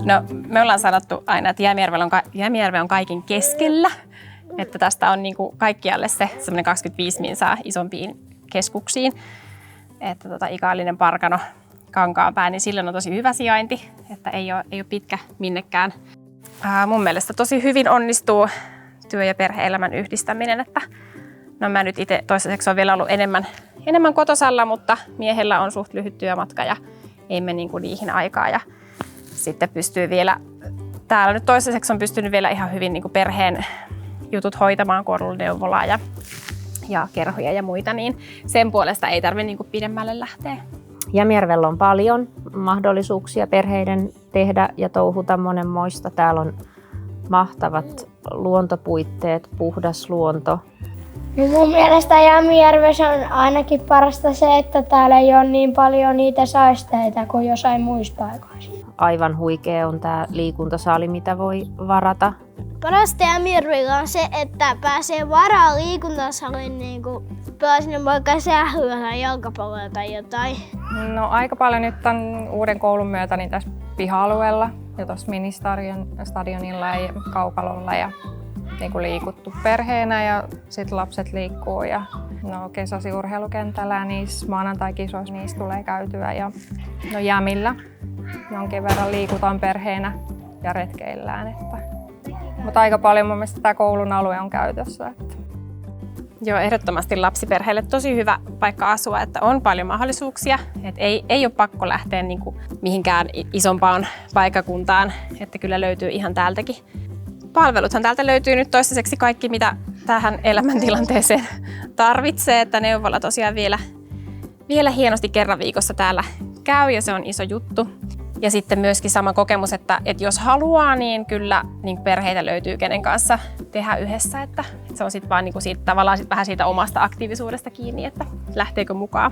No, me ollaan sanottu aina, että Jämijärvi on kaiken keskellä. Että tästä on niin kuin kaikkialle se semmoinen 25 minsaa isompiin keskuksiin. Että Ikaalinen, Parkano, Kankaanpää, niin sillä on tosi hyvä sijainti, että ei ole pitkä minnekään. Mun mielestä tosi hyvin onnistuu työ- ja perhe-elämän yhdistäminen. Että no mä nyt itse toistaiseksi on vielä ollut enemmän kotosalla, mutta miehellä on suht lyhyt työmatka ja ei mene niin kuin niihin aikaa. Ja sitten pystyy vielä, täällä nyt toistaiseksi on pystynyt vielä ihan hyvin niin kuin perheen jutut hoitamaan, kun on ollut neuvolaa ja kerhoja ja muita, niin sen puolesta ei tarvitse niin kuin pidemmälle lähteä. Jämijärvellä on paljon mahdollisuuksia perheiden tehdä ja touhuta monenmoista. Täällä on mahtavat luontopuitteet, puhdas luonto. No mun mielestä Jämijärvessä on ainakin parasta se, että täällä ei ole niin paljon niitä saisteita kuin jossain muissa paikoissa. Aivan huikea on tämä liikuntasaali, mitä voi varata. Parasta Jämijärvellä on se, että pääsee varaan liikuntasaliin, niin pelaa sinne vaikka sählyä tai jalkapalloa tai jotain. No aika paljon nyt tämän uuden koulun myötä niin tässä piha-alueella ja tuossa ministadionilla ja kaukalolla ja niin kuin liikuttu perheenä ja sitten lapset liikkuu ja no kesäsi urheilukentällä ja niissä maanantai-kisoissa niissä tulee käytyä ja no Jämillä jonkin verran liikutaan perheenä ja retkeillään. Mutta aika paljon mun mielestä tämä koulun alue on käytössä. Joo, ehdottomasti lapsiperheille tosi hyvä paikka asua, että on paljon mahdollisuuksia. Että ei ole pakko lähteä niin kuin mihinkään isompaan paikkakuntaan, että kyllä löytyy ihan täältäkin. Palveluthan täältä löytyy nyt toistaiseksi kaikki, mitä tähän elämäntilanteeseen tarvitsee. Että neuvola tosiaan vielä hienosti kerran viikossa täällä käy ja se on iso juttu. Ja sitten myöskin sama kokemus, että jos haluaa, niin kyllä niin perheitä löytyy, kenen kanssa tehdä yhdessä. Että se on sitten vaan niin kuin siitä, tavallaan vähän siitä omasta aktiivisuudesta kiinni, että lähteekö mukaan.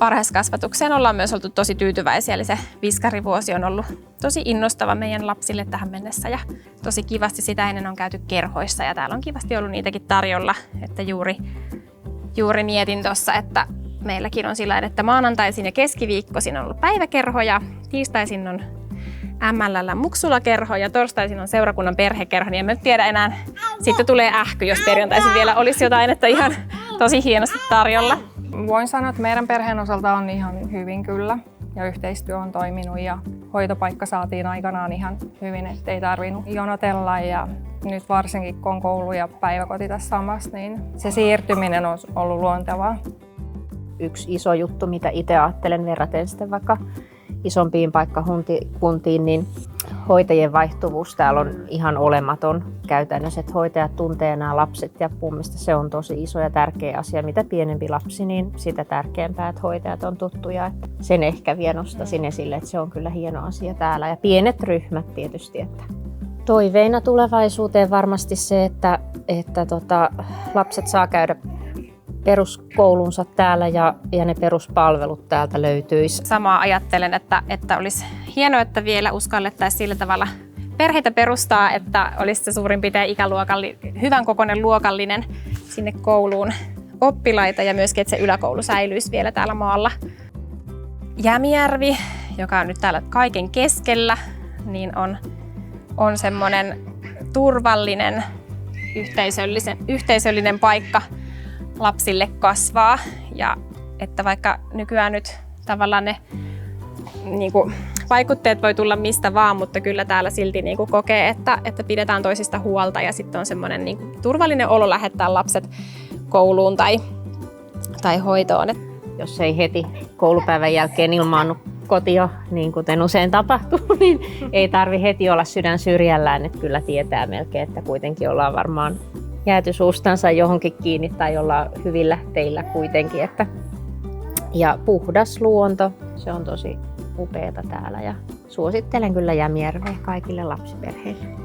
Varhaiskasvatukseen ollaan myös oltu tosi tyytyväisiä, eli se viskarivuosi on ollut tosi innostava meidän lapsille tähän mennessä. Ja tosi kivasti sitä ennen on käyty kerhoissa ja täällä on kivasti ollut niitäkin tarjolla. Että juuri mietin tuossa, että meilläkin on sillä, että maanantaisin ja keskiviikkoisin on ollut päiväkerhoja, tiistaisin on MLL Muksula-kerho ja torstaisin on seurakunnan perhekerho. Niin en mä tiedä enää, sitten tulee ähky, jos perjantaisin vielä olisi jotain, että ihan tosi hienosti tarjolla. Voin sanoa, että meidän perheen osalta on ihan hyvin kyllä ja yhteistyö on toiminut ja hoitopaikka saatiin aikanaan ihan hyvin, ettei tarvinnut jonotella ja nyt varsinkin kun on koulu ja päiväkoti tässä samassa, niin se siirtyminen on ollut luontevaa. Yksi iso juttu, mitä itse ajattelen verraten sitten vaikka isompiin paikkakuntiin, niin hoitajien vaihtuvuus täällä on ihan olematon käytännössä, että hoitajat tuntee nämä lapset ja mun mielestä se on tosi iso ja tärkeä asia. Mitä pienempi lapsi, niin sitä tärkeämpää, että hoitajat on tuttuja. Että sen ehkä vielä nostaisin esille, että se on kyllä hieno asia täällä ja pienet ryhmät tietysti. Että toiveina tulevaisuuteen varmasti se, että lapset saa käydä peruskoulunsa täällä ja ne peruspalvelut täältä löytyisi. Samaa ajattelen, että olisi hienoa, että vielä uskallettaisiin sillä tavalla perheitä perustaa, että olisi se suurin piirtein hyvän kokoinen luokallinen sinne kouluun oppilaita ja myöskin, että se yläkoulu säilyisi vielä täällä maalla. Jämijärvi, joka on nyt täällä kaiken keskellä, niin on semmoinen turvallinen, yhteisöllinen paikka lapsille kasvaa ja että vaikka nykyään nyt tavallaan ne niin kuin, vaikutteet voi tulla mistä vaan, mutta kyllä täällä silti niin kuin, kokee, että pidetään toisista huolta ja sitten on semmoinen niin kuin, turvallinen olo lähettää lapset kouluun tai hoitoon. Jos ei heti koulupäivän jälkeen ilmaannu kotia, niin kuten usein tapahtuu, niin ei tarvi heti olla sydän syrjällään, että kyllä tietää melkein, että kuitenkin ollaan varmaan jääty suustansa johonkin kiinni tai ollaan hyvillä teillä kuitenkin. Ja puhdas luonto, se on tosi upeata täällä ja suosittelen kyllä Jämijärveä kaikille lapsiperheille.